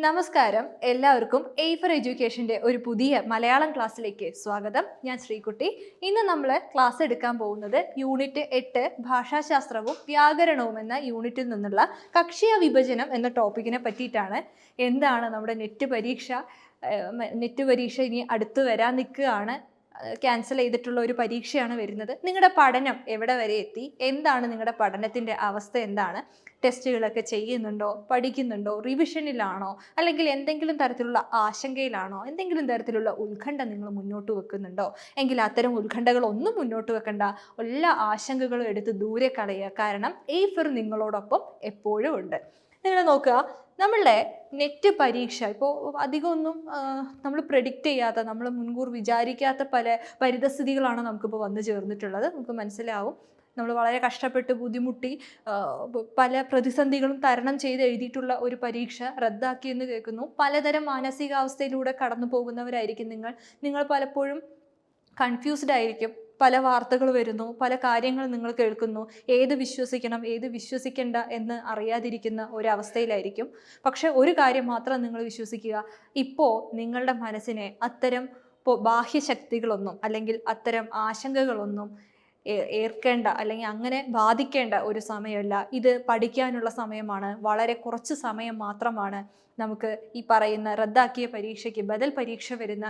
നമസ്കാരം, എല്ലാവർക്കും A four എഡ്യൂക്കേഷൻ്റെ ഒരു പുതിയ മലയാളം ക്ലാസ്സിലേക്ക് സ്വാഗതം. ഞാൻ ശ്രീകുട്ടി. ഇന്ന് നമ്മൾ ക്ലാസ് എടുക്കാൻ പോകുന്നത് യൂണിറ്റ് 8 ഭാഷാശാസ്ത്രവും വ്യാകരണവും എന്ന യൂണിറ്റിൽ നിന്നുള്ള കക്ഷിയ വിഭജനം എന്ന ടോപ്പിക്കിനെ പറ്റിയിട്ടാണ്. എന്താണ് നമ്മുടെ നെറ്റ് പരീക്ഷ ഇനി അടുത്ത് വരാൻ നിൽക്കുകയാണ്. ക്യാൻസൽ ചെയ്തിട്ടുള്ള ഒരു പരീക്ഷയാണ് വരുന്നത്. നിങ്ങളുടെ പഠനം എവിടെ വരെ എത്തി? എന്താണ് നിങ്ങളുടെ പഠനത്തിൻ്റെ അവസ്ഥ? എന്താണ്? ടെസ്റ്റുകളൊക്കെ ചെയ്യുന്നുണ്ടോ? പഠിക്കുന്നുണ്ടോ? റിവിഷനിലാണോ? അല്ലെങ്കിൽ എന്തെങ്കിലും തരത്തിലുള്ള ആശങ്കയിലാണോ? എന്തെങ്കിലും തരത്തിലുള്ള ഉത്കണ്ഠ നിങ്ങൾ മുന്നോട്ട് വെക്കുന്നുണ്ടോ? എങ്കിൽ അത്തരം ഉത്കണ്ഠകളൊന്നും മുന്നോട്ട് വെക്കണ്ട. എല്ലാ ആശങ്കകളും എടുത്ത് ദൂരെ കളയുക. കാരണം ഫോർ നിങ്ങളോടൊപ്പം എപ്പോഴും ഉണ്ട്. നിങ്ങൾ നോക്കുക, നമ്മളുടെ നെറ്റ് പരീക്ഷ ഇപ്പോൾ അധികമൊന്നും നമ്മൾ പ്രെഡിക്റ്റ് ചെയ്യാത്ത, നമ്മൾ മുൻകൂർ വിചാരിക്കാത്ത പല പരിതസ്ഥിതികളാണ് നമുക്കിപ്പോൾ വന്നു ചേർന്നിട്ടുള്ളത്. നമുക്ക് മനസ്സിലാവും. നമ്മൾ വളരെ കഷ്ടപ്പെട്ട് ബുദ്ധിമുട്ടി പല പ്രതിസന്ധികളും തരണം ചെയ്ത് എഴുതിയിട്ടുള്ള ഒരു പരീക്ഷ റദ്ദാക്കിയെന്ന് കേൾക്കുന്നു. പലതരം മാനസികാവസ്ഥയിലൂടെ കടന്നു പോകുന്നവരായിരിക്കും നിങ്ങൾ പലപ്പോഴും കൺഫ്യൂസ്ഡ് ആയിരിക്കും. പല വാർത്തകൾ വരുന്നു, പല കാര്യങ്ങൾ നിങ്ങൾ കേൾക്കുന്നു. ഏത് വിശ്വസിക്കണം, ഏത് വിശ്വസിക്കേണ്ട എന്ന് അറിയാതിരിക്കുന്ന ഒരവസ്ഥയിലായിരിക്കും. പക്ഷെ ഒരു കാര്യം മാത്രം നിങ്ങൾ വിശ്വസിക്കുക, ഇപ്പോൾ നിങ്ങളുടെ മനസ്സിനെ അത്തരം ബാഹ്യശക്തികളൊന്നും അല്ലെങ്കിൽ അത്തരം ആശങ്കകളൊന്നും ഏർക്കേണ്ട അല്ലെങ്കിൽ അങ്ങനെ ബാധിക്കേണ്ട ഒരു സമയമല്ല. ഇത് പഠിക്കാനുള്ള സമയമാണ്. വളരെ കുറച്ച് സമയം മാത്രമാണ് നമുക്ക് ഈ പറയുന്ന റദ്ദാക്കിയ പരീക്ഷയ്ക്ക് ബദൽ പരീക്ഷ വരുന്ന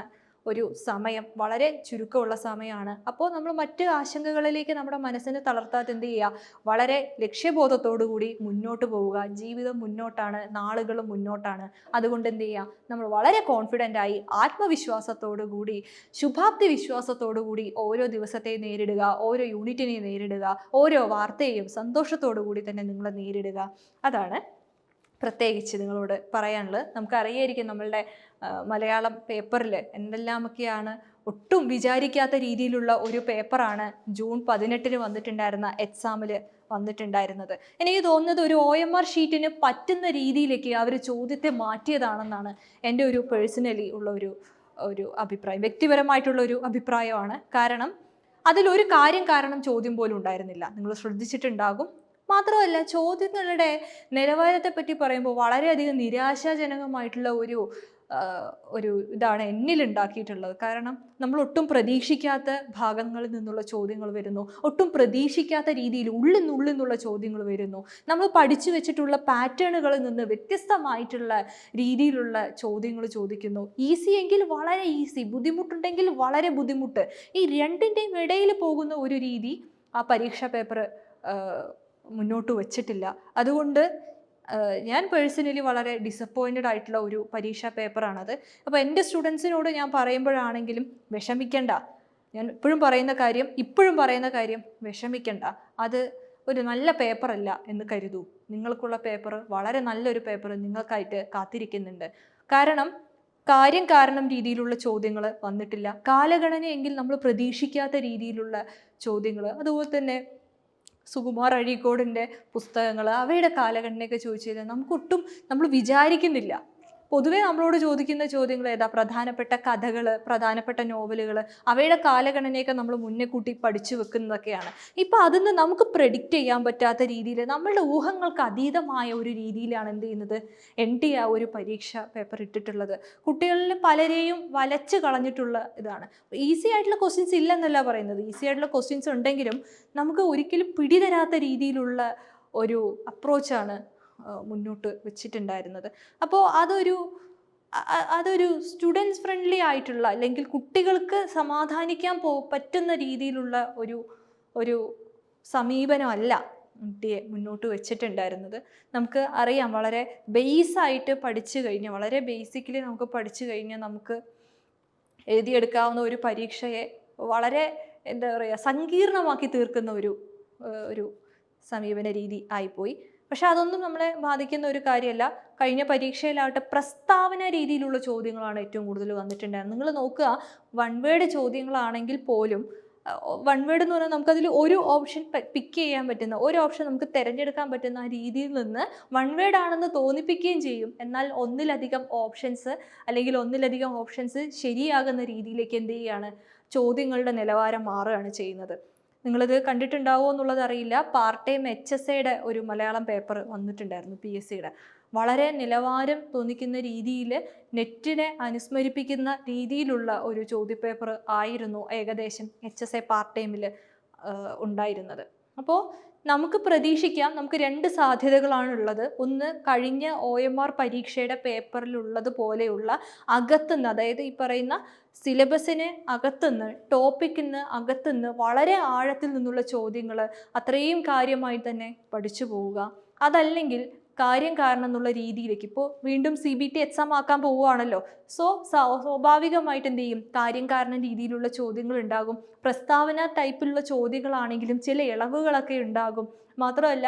ഒരു സമയം. വളരെ ചുരുക്കമുള്ള സമയമാണ്. അപ്പോൾ നമ്മൾ മറ്റ് ആശങ്കകളിലേക്ക് നമ്മുടെ മനസ്സിനെ തളർത്താതെ എന്ത് ചെയ്യുക? വളരെ ലക്ഷ്യബോധത്തോടു കൂടി മുന്നോട്ട് പോവുക. ജീവിതം മുന്നോട്ടാണ്, നാളുകൾ മുന്നോട്ടാണ്. അതുകൊണ്ട് എന്ത് ചെയ്യുക? നമ്മൾ വളരെ കോൺഫിഡൻ്റ് ആയി, ആത്മവിശ്വാസത്തോടു കൂടി, ശുഭാപ്തി വിശ്വാസത്തോടു കൂടി ഓരോ ദിവസത്തെ നേരിടുക, ഓരോ യൂണിറ്റിനെ നേരിടുക, ഓരോ വാർത്തയെയും സന്തോഷത്തോടു കൂടി തന്നെ നിങ്ങൾ നേരിടുക. അതാണ് പ്രത്യേകിച്ച് നിങ്ങളോട് പറയാനുള്ളത്. നമുക്കറിയായിരിക്കും നമ്മളുടെ മലയാളം പേപ്പറിൽ എന്തെല്ലാമൊക്കെയാണ്. ഒട്ടും വിചാരിക്കാത്ത രീതിയിലുള്ള ഒരു പേപ്പറാണ് ജൂൺ 18 വന്നിട്ടുണ്ടായിരുന്ന എക്സാമിൽ വന്നിട്ടുണ്ടായിരുന്നത്. എനിക്ക് തോന്നുന്നത് ഒരു OMR ഷീറ്റിന് പറ്റുന്ന രീതിയിലേക്ക് അവർ ചോദ്യത്തെ മാറ്റിയതാണെന്നാണ് എൻ്റെ ഒരു പേഴ്സണലി ഉള്ള ഒരു അഭിപ്രായം, വ്യക്തിപരമായിട്ടുള്ള ഒരു അഭിപ്രായമാണ്. കാരണം അതിലൊരു കാരണം ചോദ്യം പോലും ഉണ്ടായിരുന്നില്ല. നിങ്ങൾ ശ്രദ്ധിച്ചിട്ടുണ്ടാകും. മാത്രമല്ല, ചോദ്യങ്ങളുടെ നിലവാരത്തെ പറ്റി പറയുമ്പോൾ വളരെയധികം നിരാശാജനകമായിട്ടുള്ള ഒരു ഇതാണ് എന്നിൽ ഉണ്ടാക്കിയിട്ടുള്ളത്. കാരണം നമ്മൾ ഒട്ടും പ്രതീക്ഷിക്കാത്ത ഭാഗങ്ങളിൽ നിന്നുള്ള ചോദ്യങ്ങൾ വരുന്നു. ഒട്ടും പ്രതീക്ഷിക്കാത്ത രീതിയിൽ ഉള്ളിൽ നിന്നുള്ള ചോദ്യങ്ങൾ വരുന്നു. നമ്മൾ പഠിച്ചു വെച്ചിട്ടുള്ള പാറ്റേണുകളിൽ നിന്ന് വ്യത്യസ്തമായിട്ടുള്ള രീതിയിലുള്ള ചോദ്യങ്ങൾ ചോദിക്കുന്നു. ഈസി എങ്കിൽ വളരെ ഈസി, ബുദ്ധിമുട്ടുണ്ടെങ്കിൽ വളരെ ബുദ്ധിമുട്ട്. ഈ രണ്ടിൻ്റെയും ഇടയിൽ പോകുന്ന ഒരു രീതി ആ പരീക്ഷാ പേപ്പർ മുന്നോട്ട് വച്ചിട്ടില്ല. അതുകൊണ്ട് ഞാൻ പേഴ്സണലി വളരെ ഡിസപ്പോയിൻറ്റഡ് ആയിട്ടുള്ള ഒരു പരീക്ഷാ പേപ്പറാണത്. അപ്പോൾ എൻ്റെ സ്റ്റുഡൻസിനോട് ഞാൻ പറയുമ്പോഴാണെങ്കിലും വിഷമിക്കണ്ട. ഞാൻ ഇപ്പോഴും പറയുന്ന കാര്യം വിഷമിക്കണ്ട. അത് ഒരു നല്ല പേപ്പറല്ല എന്ന് കരുതൂ. നിങ്ങൾക്കുള്ള പേപ്പർ വളരെ നല്ലൊരു പേപ്പർ നിങ്ങൾക്കായിട്ട് കാത്തിരിക്കുന്നുണ്ട്. കാരണം രീതിയിലുള്ള ചോദ്യങ്ങൾ വന്നിട്ടില്ല. കാലഗണനയെങ്കിൽ നമ്മൾ പ്രതീക്ഷിക്കാത്ത രീതിയിലുള്ള ചോദ്യങ്ങൾ, അതുപോലെ തന്നെ സുകുമാർ അഴീക്കോടിൻ്റെ പുസ്തകങ്ങൾ, അവയുടെ കാലഘട്ടനയൊക്കെ ചോദിച്ചു കഴിഞ്ഞാൽ നമുക്കൊട്ടും നമ്മൾ വിചാരിക്കുന്നില്ല. പൊതുവെ നമ്മളോട് ചോദിക്കുന്ന ചോദ്യങ്ങൾ ഏതാ? പ്രധാനപ്പെട്ട കഥകൾ, പ്രധാനപ്പെട്ട നോവലുകൾ, അവയുടെ കാലഗണനയൊക്കെ നമ്മൾ മുന്നേ കൂട്ടി പഠിച്ചു വെക്കുന്നതൊക്കെയാണ്. ഇപ്പം അതിന്ന് നമുക്ക് പ്രെഡിക്റ്റ് ചെയ്യാൻ പറ്റാത്ത രീതിയിൽ, നമ്മളുടെ ഊഹങ്ങൾക്ക് അതീതമായ ഒരു രീതിയിലാണ് എന്ത് ചെയ്യുന്നത്, NT ആ ഒരു പരീക്ഷാ പേപ്പർ ഇട്ടിട്ടുള്ളത്. കുട്ടികളിൽ പലരെയും വലച്ച് കളഞ്ഞിട്ടുള്ള ഇതാണ്. ഈസി ആയിട്ടുള്ള ക്വസ്റ്റ്യൻസ് ഇല്ലെന്നല്ല പറയുന്നത്. ഈസി ആയിട്ടുള്ള ക്വസ്റ്റ്യൻസ് ഉണ്ടെങ്കിലും നമുക്ക് ഒരിക്കലും പിടിതരാത്ത രീതിയിലുള്ള ഒരു അപ്രോച്ചാണ് മുന്നോട്ട് വെച്ചിട്ടുണ്ടായിരുന്നത്. അപ്പോൾ അതൊരു സ്റ്റുഡൻസ് ഫ്രണ്ട്ലി ആയിട്ടുള്ള, അല്ലെങ്കിൽ കുട്ടികൾക്ക് സമാധാനിക്കാൻ പറ്റുന്ന രീതിയിലുള്ള ഒരു സമീപനമല്ല കുട്ടിയെ മുന്നോട്ട് വെച്ചിട്ടുണ്ടായിരുന്നത്. നമുക്ക് അറിയാം, വളരെ ബേസായിട്ട് പഠിച്ചു കഴിഞ്ഞാൽ, വളരെ ബേസിക്കലി നമുക്ക് പഠിച്ചു കഴിഞ്ഞാൽ നമുക്ക് എഴുതിയെടുക്കാവുന്ന ഒരു പരീക്ഷയെ വളരെ എന്താ പറയുക, സങ്കീർണമാക്കി തീർക്കുന്ന ഒരു സമീപന രീതി ആയിപ്പോയി. പക്ഷെ അതൊന്നും നമ്മളെ ബാധിക്കുന്ന ഒരു കാര്യമല്ല. കഴിഞ്ഞ പരീക്ഷയിലാവട്ടെ പ്രസ്താവന രീതിയിലുള്ള ചോദ്യങ്ങളാണ് ഏറ്റവും കൂടുതൽ വന്നിട്ടുണ്ടായിരുന്നത്. നിങ്ങൾ നോക്കുക, വൺ വേർഡ് ചോദ്യങ്ങളാണെങ്കിൽ പോലും, വൺ വേർഡ് എന്ന് പറഞ്ഞാൽ നമുക്കതിൽ ഒരു ഓപ്ഷൻ പിക്ക് ചെയ്യാൻ പറ്റുന്ന, ഒരു ഓപ്ഷൻ നമുക്ക് തിരഞ്ഞെടുക്കാൻ പറ്റുന്ന ആ രീതിയിൽ നിന്ന് വൺ വേർഡ് ആണെന്ന് തോന്നിപ്പിക്കുകയും ചെയ്യും. എന്നാൽ ഒന്നിലധികം ഓപ്ഷൻസ് ശരിയാകുന്ന രീതിയിലേക്ക് എന്ത് ചെയ്യുകയാണ്, ചോദ്യങ്ങളുടെ നിലവാരം മാറുകയാണ് ചെയ്യുന്നത്. നിങ്ങളിത് കണ്ടിട്ടുണ്ടാവുമോ എന്നുള്ളത് അറിയില്ല. പാർട്ട് ടൈം HSAയുടെ ഒരു മലയാളം പേപ്പർ വന്നിട്ടുണ്ടായിരുന്നു, PSCയുടെ. വളരെ നിലവാരം തോന്നിക്കുന്ന രീതിയിൽ നെറ്റിനെ അനുസ്മരിപ്പിക്കുന്ന രീതിയിലുള്ള ഒരു ചോദ്യപേപ്പർ ആയിരുന്നു ഏകദേശം HSA പാർട്ട് ടൈമിൽ ഉണ്ടായിരുന്നത്. അപ്പോൾ നമുക്ക് പ്രതീക്ഷിക്കാം, നമുക്ക് 2 സാധ്യതകളാണ് ഉള്ളത്. ഒന്ന്, കഴിഞ്ഞ OMR പരീക്ഷയുടെ പേപ്പറിലുള്ളത് പോലെയുള്ള അകത്തുനിന്ന്, അതായത് ഈ പറയുന്ന സിലബസിന് അകത്തുനിന്ന്, ടോപ്പിക്കിന് അകത്തുനിന്ന് വളരെ ആഴത്തിൽ നിന്നുള്ള ചോദ്യങ്ങൾ അത്രയും കാര്യമായി തന്നെ പഠിച്ചു പോവുക. അതല്ലെങ്കിൽ കാര്യം കാരണം എന്നുള്ള രീതിയിലേക്ക്, ഇപ്പോൾ വീണ്ടും CBT എക്സാം ആക്കാൻ പോവുകയാണല്ലോ. സ്വാഭാവികമായിട്ട് എന്ത് ചെയ്യും, കാര്യം കാരണം രീതിയിലുള്ള ചോദ്യങ്ങൾ ഉണ്ടാകും. പ്രസ്താവന ടൈപ്പിലുള്ള ചോദ്യങ്ങളാണെങ്കിലും ചില ഇളവുകളൊക്കെ ഉണ്ടാകും. മാത്രമല്ല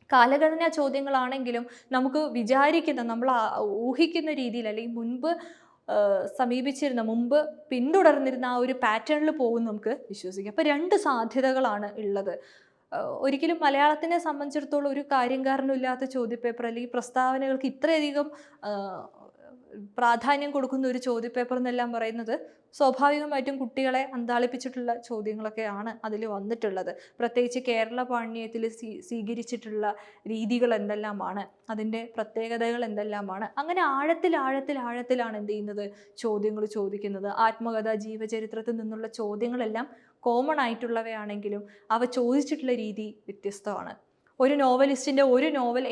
കാലഗണനാ ചോദ്യങ്ങളാണെങ്കിലും നമുക്ക് വിചാരിക്കുന്ന, നമ്മൾ ഊഹിക്കുന്ന രീതിയിൽ അല്ലെങ്കിൽ മുമ്പ് പിന്തുടർന്നിരുന്ന ആ ഒരു പാറ്റേണിൽ പോകും നമുക്ക് വിശ്വസിക്കാം. അപ്പോൾ 2 സാധ്യതകളാണ് ഉള്ളത്. ഒരിക്കലും മലയാളത്തിനെ സംബന്ധിച്ചിടത്തോളം ഒരു കാര്യം കാരണമില്ലാത്ത ചോദ്യപേപ്പർ അല്ലെങ്കിൽ പ്രസ്താവനകൾക്ക് ഇത്രയധികം പ്രാധാന്യം കൊടുക്കുന്ന ഒരു ചോദ്യപേപ്പർ എന്നെല്ലാം പറയുന്നത് സ്വാഭാവികമായിട്ടും കുട്ടികളെ അന്താളിപ്പിച്ചിട്ടുള്ള ചോദ്യങ്ങളൊക്കെയാണ് അതിൽ വന്നിട്ടുള്ളത്. പ്രത്യേകിച്ച് കേരള പാണ്ഡ്യത്തിൽ സ്വീകരിച്ചിട്ടുള്ള രീതികൾ എന്തെല്ലാമാണ്, അതിൻ്റെ പ്രത്യേകതകൾ എന്തെല്ലാമാണ്, അങ്ങനെ ആഴത്തിലാണ് എന്ത് ചെയ്യുന്നത്, ചോദ്യങ്ങൾ ചോദിക്കുന്നത്. ആത്മകഥ, ജീവചരിത്രത്തിൽ നിന്നുള്ള ചോദ്യങ്ങളെല്ലാം കോമൺ ആയിട്ടുള്ളവയാണെങ്കിലും അവ ചോദിച്ചിട്ടുള്ള രീതി വ്യത്യസ്തമാണ്. ഒരു നോവലിസ്റ്റിൻ്റെ ഒരു നോവൽ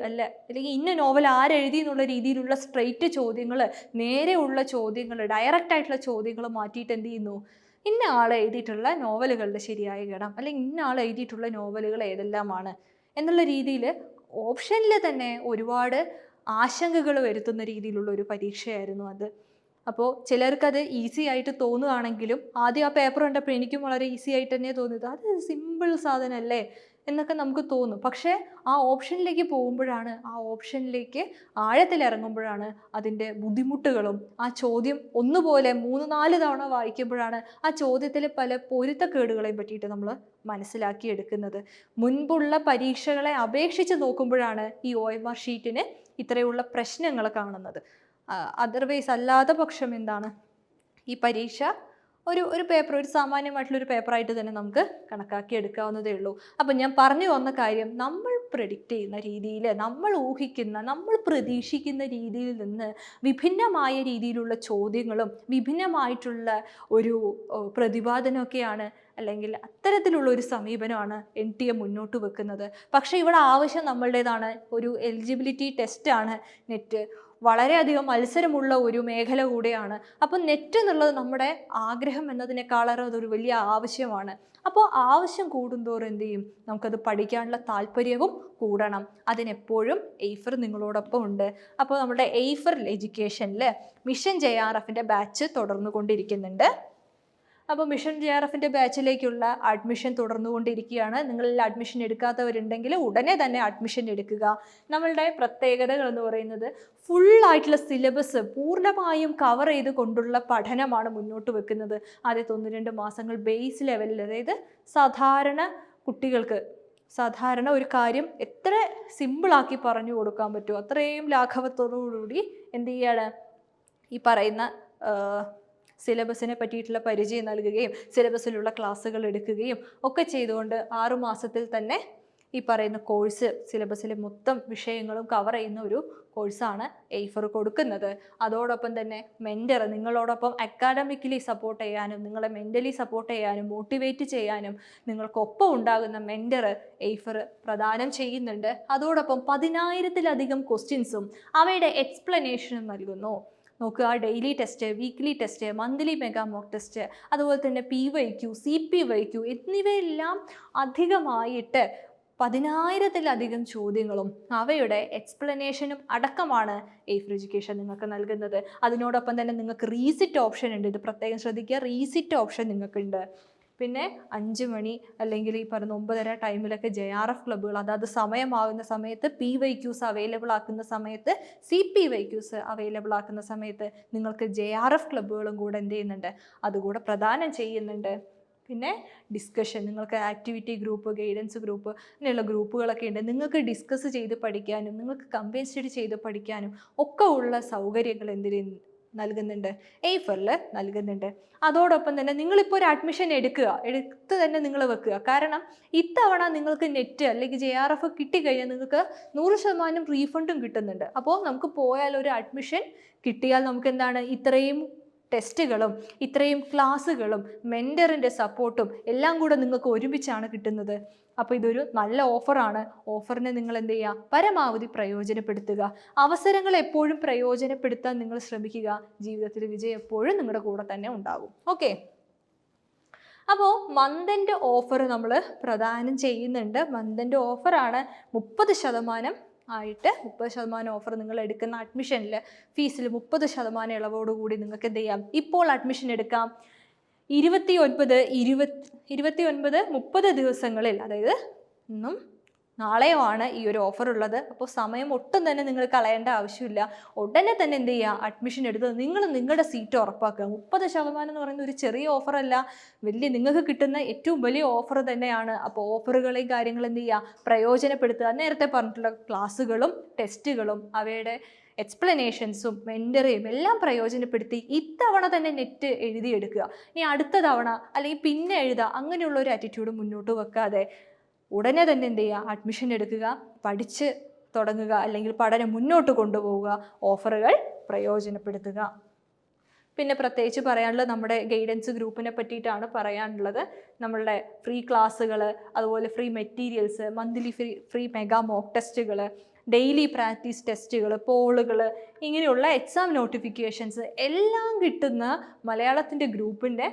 അല്ലെങ്കിൽ ഇന്ന നോവൽ ആരെഴുതി എന്നുള്ള രീതിയിലുള്ള സ്ട്രെയിറ്റ് ചോദ്യങ്ങൾ, നേരെയുള്ള ചോദ്യങ്ങൾ, ഡയറക്റ്റ് ആയിട്ടുള്ള ചോദ്യങ്ങൾ മാറ്റിയിട്ട് എന്ത് ചെയ്യുന്നു, ഇന്ന ആൾ എഴുതിയിട്ടുള്ള നോവലുകളുടെ ശരിയായ ഗണം, അല്ലെങ്കിൽ ഇന്ന ആൾ എഴുതിയിട്ടുള്ള നോവലുകൾ ഏതെല്ലാമാണ് എന്നുള്ള രീതിയിൽ ഓപ്ഷനിൽ തന്നെ ഒരുപാട് ആശങ്കകൾ വരുത്തുന്ന രീതിയിലുള്ള ഒരു പരീക്ഷയായിരുന്നു അത്. അപ്പോൾ ചിലർക്കത് ഈസി ആയിട്ട് തോന്നുകയാണെങ്കിലും ആദ്യം ആ പേപ്പർ കണ്ടപ്പോൾ എനിക്കും വളരെ ഈസി ആയിട്ട് തന്നെ തോന്നിയത്, അത് സിമ്പിൾ സാധനമല്ലേ എന്നൊക്കെ നമുക്ക് തോന്നും. പക്ഷേ ആ ഓപ്ഷനിലേക്ക് പോകുമ്പോഴാണ്, ആ ഓപ്ഷനിലേക്ക് ആഴത്തിലിറങ്ങുമ്പോഴാണ് അതിൻ്റെ ബുദ്ധിമുട്ടുകളും, ആ ചോദ്യം ഒന്നുപോലെ 3-4 തവണ വായിക്കുമ്പോഴാണ് ആ ചോദ്യത്തിലെ പല പൊരുത്തക്കേടുകളെയും പറ്റിയിട്ട് നമ്മൾ മനസ്സിലാക്കിയെടുക്കുന്നത്. മുൻപുള്ള പരീക്ഷകളെ അപേക്ഷിച്ച് നോക്കുമ്പോഴാണ് ഈ OMR ഷീറ്റിന് ഇത്രയുള്ള പ്രശ്നങ്ങൾ കാണുന്നത്. അതർവൈസ് അല്ലാത്ത പക്ഷം എന്താണ്, ഈ പരീക്ഷ ഒരു പേപ്പർ, ഒരു സാമാന്യമായിട്ടുള്ളൊരു പേപ്പറായിട്ട് തന്നെ നമുക്ക് കണക്കാക്കി എടുക്കാവുന്നതേ ഉള്ളൂ. അപ്പം ഞാൻ പറഞ്ഞു വന്ന കാര്യം, നമ്മൾ പ്രെഡിക്റ്റ് ചെയ്യുന്ന രീതിയിൽ, നമ്മൾ ഊഹിക്കുന്ന, നമ്മൾ പ്രതീക്ഷിക്കുന്ന രീതിയിൽ നിന്ന് വിഭിന്നമായ രീതിയിലുള്ള ചോദ്യങ്ങളും വിഭിന്നമായിട്ടുള്ള ഒരു പ്രതിപാദനമൊക്കെയാണ്, അല്ലെങ്കിൽ അത്തരത്തിലുള്ള ഒരു സമീപനമാണ് NTA മുന്നോട്ട് വെക്കുന്നത്. പക്ഷേ ഇവിടെ ആവശ്യം നമ്മളുടേതാണ്, ഒരു എലിജിബിലിറ്റി ടെസ്റ്റാണ് നെറ്റ്. വളരെയധികം മത്സരമുള്ള ഒരു മേഖല കൂടെയാണ്. അപ്പോൾ നെറ്റ് എന്നുള്ളത് നമ്മുടെ ആഗ്രഹം എന്നതിനേക്കാളേറെ അതൊരു വലിയ ആവശ്യമാണ്. അപ്പോൾ ആവശ്യം കൂടുന്തോറും എന്ത് ചെയ്യും, നമുക്കത് പഠിക്കാനുള്ള താല്പര്യവും കൂടണം. അതിനെപ്പോഴും എയ്ഫർ നിങ്ങളോടൊപ്പം ഉണ്ട്. അപ്പോൾ നമ്മുടെ എയ്ഫർ എഡ്യൂക്കേഷനിൽ മിഷൻ JRFൻ്റെ ബാച്ച് തുടർന്നുകൊണ്ടിരിക്കുന്നുണ്ട്. അപ്പോൾ മിഷൻ JRFൻ്റെ ബാച്ചിലേക്കുള്ള അഡ്മിഷൻ തുടർന്നുകൊണ്ടിരിക്കുകയാണ്. നിങ്ങളിൽ അഡ്മിഷൻ എടുക്കാത്തവരുണ്ടെങ്കിൽ ഉടനെ തന്നെ അഡ്മിഷൻ എടുക്കുക. നമ്മളുടെ പ്രത്യേകതകൾ എന്ന് പറയുന്നത് ഫുള്ളായിട്ടുള്ള സിലബസ് പൂർണ്ണമായും കവർ ചെയ്ത് കൊണ്ടുള്ള പഠനമാണ് മുന്നോട്ട് വെക്കുന്നത്. ആദ്യ 92 മാസങ്ങൾ ബേസ് ലെവലിൽ, അതായത് സാധാരണ കുട്ടികൾക്ക് സാധാരണ ഒരു കാര്യം എത്ര സിമ്പിളാക്കി പറഞ്ഞു കൊടുക്കാൻ പറ്റുമോ അത്രയും ലാഘവത്തോടുകൂടി എന്ത് ചെയ്യാണ്, ഈ പറയുന്ന സിലബസിനെ പറ്റിയിട്ടുള്ള പരിചയം നൽകുകയും സിലബസിലുള്ള ക്ലാസ്സുകൾ എടുക്കുകയും ഒക്കെ ചെയ്തുകൊണ്ട് 6 മാസത്തിൽ തന്നെ ഈ പറയുന്ന കോഴ്സ്, സിലബസിലെ മൊത്തം വിഷയങ്ങളും കവർ ചെയ്യുന്ന ഒരു കോഴ്സാണ് എയ്ഫർ കൊടുക്കുന്നത്. അതോടൊപ്പം തന്നെ മെൻറ്റർ, നിങ്ങളോടൊപ്പം അക്കാഡമിക്കലി സപ്പോർട്ട് ചെയ്യാനും നിങ്ങളെ മെൻ്റലി സപ്പോർട്ട് ചെയ്യാനും മോട്ടിവേറ്റ് ചെയ്യാനും നിങ്ങൾക്കൊപ്പം ഉണ്ടാകുന്ന മെൻറ്റർ എയ്ഫർ പ്രദാനം ചെയ്യുന്നുണ്ട്. അതോടൊപ്പം 10,000-ലധികം ക്വസ്റ്റ്യൻസും അവയുടെ എക്സ്പ്ലനേഷനും നൽകുന്നു. നോക്കുക, daily test, weekly test, monthly mega mock test, അതുപോലെ തന്നെ PYQ, CPYQ എന്നിവയെല്ലാം അധികമായിട്ട് 10,000-ലധികം ചോദ്യങ്ങളും അവയുടെ എക്സ്പ്ലനേഷനും അടക്കമാണ് എയ്ഫർ എഡ്യൂക്കേഷൻ നിങ്ങൾക്ക് നൽകുന്നത്. അതിനോടൊപ്പം തന്നെ നിങ്ങൾക്ക് റീസിറ്റ് ഓപ്ഷൻ ഉണ്ട്. ഇത് പ്രത്യേകം ശ്രദ്ധിക്കുക, റീസിറ്റ് ഓപ്ഷൻ നിങ്ങൾക്കുണ്ട്. പിന്നെ 5 മണി അല്ലെങ്കിൽ ഈ പറഞ്ഞ 9:30 ടൈമിലൊക്കെ JRF ക്ലബ്ബുകൾ, അതായത് സമയമാകുന്ന സമയത്ത് PYQs അവൈലബിൾ ആക്കുന്ന സമയത്ത്, CPYQs അവൈലബിൾ ആക്കുന്ന സമയത്ത് നിങ്ങൾക്ക് JRF ക്ലബ്ബുകളും കൂടെ എന്ത് ചെയ്യുന്നുണ്ട്, അതുകൂടെ പ്രദാനം ചെയ്യുന്നുണ്ട്. പിന്നെ ഡിസ്കഷൻ, നിങ്ങൾക്ക് ആക്ടിവിറ്റി ഗ്രൂപ്പ്, ഗൈഡൻസ് ഗ്രൂപ്പ്, അങ്ങനെയുള്ള ഗ്രൂപ്പുകളൊക്കെ ഉണ്ട്. നിങ്ങൾക്ക് ഡിസ്കസ് ചെയ്ത് പഠിക്കാനും നിങ്ങൾക്ക് കമ്പൈൻ സ്റ്റഡി ചെയ്ത് പഠിക്കാനും ഒക്കെ ഉള്ള സൗകര്യങ്ങൾ നൽകുന്നുണ്ട്, എയ്ഫറിൽ നൽകുന്നുണ്ട്. അതോടൊപ്പം തന്നെ നിങ്ങളിപ്പോൾ ഒരു അഡ്മിഷൻ എടുത്ത് തന്നെ നിങ്ങൾ വെക്കുക. കാരണം ഇത്തവണ നിങ്ങൾക്ക് നെറ്റ് അല്ലെങ്കിൽ JRF കിട്ടിക്കഴിഞ്ഞാൽ നിങ്ങൾക്ക് 100% റീഫണ്ടും കിട്ടുന്നുണ്ട്. അപ്പോൾ നമുക്ക് പോയാൽ ഒരു അഡ്മിഷൻ കിട്ടിയാൽ നമുക്ക് എന്താണ്, ഇത്രയും ടെസ്റ്റുകളും ഇത്രയും ക്ലാസ്സുകളും മെൻറ്ററിൻ്റെ സപ്പോർട്ടും എല്ലാം കൂടെ നിങ്ങൾക്ക് ഒരുമിച്ചാണ് കിട്ടുന്നത്. അപ്പോൾ ഇതൊരു നല്ല ഓഫറാണ്. ഓഫറിനെ നിങ്ങൾ എന്ത് ചെയ്യുക, പരമാവധി പ്രയോജനപ്പെടുത്തുക. അവസരങ്ങൾ എപ്പോഴും പ്രയോജനപ്പെടുത്താൻ നിങ്ങൾ ശ്രമിക്കുക. ജീവിതത്തിൽ വിജയം എപ്പോഴും നിങ്ങളുടെ കൂടെ തന്നെ ഉണ്ടാകും. ഓക്കെ, അപ്പോൾ മന്ത് എൻഡ് ഓഫർ നമ്മൾ പ്രദാനം ചെയ്യുന്നുണ്ട്. മന്ത് എൻഡ് ഓഫറാണ് 30% ആയിട്ട് 30% ഓഫർ നിങ്ങൾ എടുക്കുന്ന അഡ്മിഷനിൽ ഫീസിൽ 30% ഇളവോടുകൂടി നിങ്ങൾക്ക് എന്ത് ചെയ്യാം, ഇപ്പോൾ അഡ്മിഷൻ എടുക്കാം. 29-30 ദിവസങ്ങളിൽ, അതായത് ഇന്നും നാളെയുമാണ് ഈ ഒരു ഓഫർ ഉള്ളത്. അപ്പോൾ സമയം ഒട്ടും തന്നെ നിങ്ങൾ കളയേണ്ട ആവശ്യമില്ല. ഉടനെ തന്നെ എന്ത് ചെയ്യുക, അഡ്മിഷൻ എടുത്ത് നിങ്ങൾ നിങ്ങളുടെ സീറ്റ് ഉറപ്പാക്കുക. 30% എന്ന് പറയുന്ന ഒരു ചെറിയ ഓഫറല്ല, നിങ്ങൾക്ക് കിട്ടുന്ന ഏറ്റവും വലിയ ഓഫർ തന്നെയാണ്. അപ്പോൾ ഓഫറുകളെയും കാര്യങ്ങളും എന്ത് ചെയ്യുക, പ്രയോജനപ്പെടുത്തുക. നേരത്തെ പറഞ്ഞിട്ടുള്ള ക്ലാസ്സുകളും ടെസ്റ്റുകളും അവയുടെ എക്സ്പ്ലനേഷൻസും മെൻറ്ററേയും എല്ലാം പ്രയോജനപ്പെടുത്തി ഇത്തവണ തന്നെ നെറ്റ് എഴുതിയെടുക്കുക. ഇനി അടുത്ത തവണ അല്ലെങ്കിൽ പിന്നെ എഴുതുക, അങ്ങനെയുള്ള ഒരു ആറ്റിറ്റ്യൂഡ് മുന്നോട്ട് വെക്കാതെ ഉടനെ തന്നെ എന്ത് ചെയ്യുക, അഡ്മിഷൻ എടുക്കുക, പഠിച്ച് തുടങ്ങുക, അല്ലെങ്കിൽ പഠനം മുന്നോട്ട് കൊണ്ടുപോവുക, ഓഫറുകൾ പ്രയോജനപ്പെടുത്തുക. പിന്നെ പ്രത്യേകിച്ച് പറയാനുള്ളത് നമ്മുടെ ഗൈഡൻസ് ഗ്രൂപ്പിനെ പറ്റിയിട്ടാണ് പറയാനുള്ളത്. നമ്മളുടെ ഫ്രീ ക്ലാസ്സുകൾ, അതുപോലെ free materials, monthly free mega mock ടെസ്റ്റുകൾ, ഡെയിലി പ്രാക്ടീസ് ടെസ്റ്റുകൾ, പോളുകൾ, ഇങ്ങനെയുള്ള എക്സാം നോട്ടിഫിക്കേഷൻസ് എല്ലാം കിട്ടുന്ന മലയാളത്തിൻ്റെ ഗ്രൂപ്പിൻ്റെ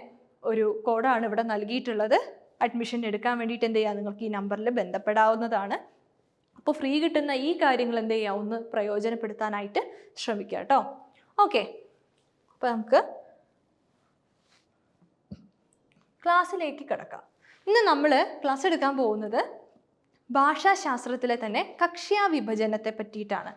ഒരു കോഡാണ് ഇവിടെ നൽകിയിട്ടുള്ളത്. അഡ്മിഷൻ എടുക്കാൻ വേണ്ടിയിട്ട് എന്ത് ചെയ്യുക, നിങ്ങൾക്ക് ഈ നമ്പറിൽ ബന്ധപ്പെടാവുന്നതാണ്. അപ്പോൾ ഫ്രീ കിട്ടുന്ന ഈ കാര്യങ്ങൾ എന്ത് ചെയ്യുക, ഒന്ന് പ്രയോജനപ്പെടുത്താനായിട്ട് ശ്രമിക്കുക കേട്ടോ. ഓക്കെ, അപ്പോൾ നമുക്ക് ക്ലാസ്സിലേക്ക് കിടക്കാം. ഇന്ന് നമ്മൾ ക്ലാസ് എടുക്കാൻ പോകുന്നത് ഭാഷാശാസ്ത്രത്തിലെ തന്നെ കക്ഷ്യാ വിഭജനത്തെ പറ്റിയിട്ടാണ്.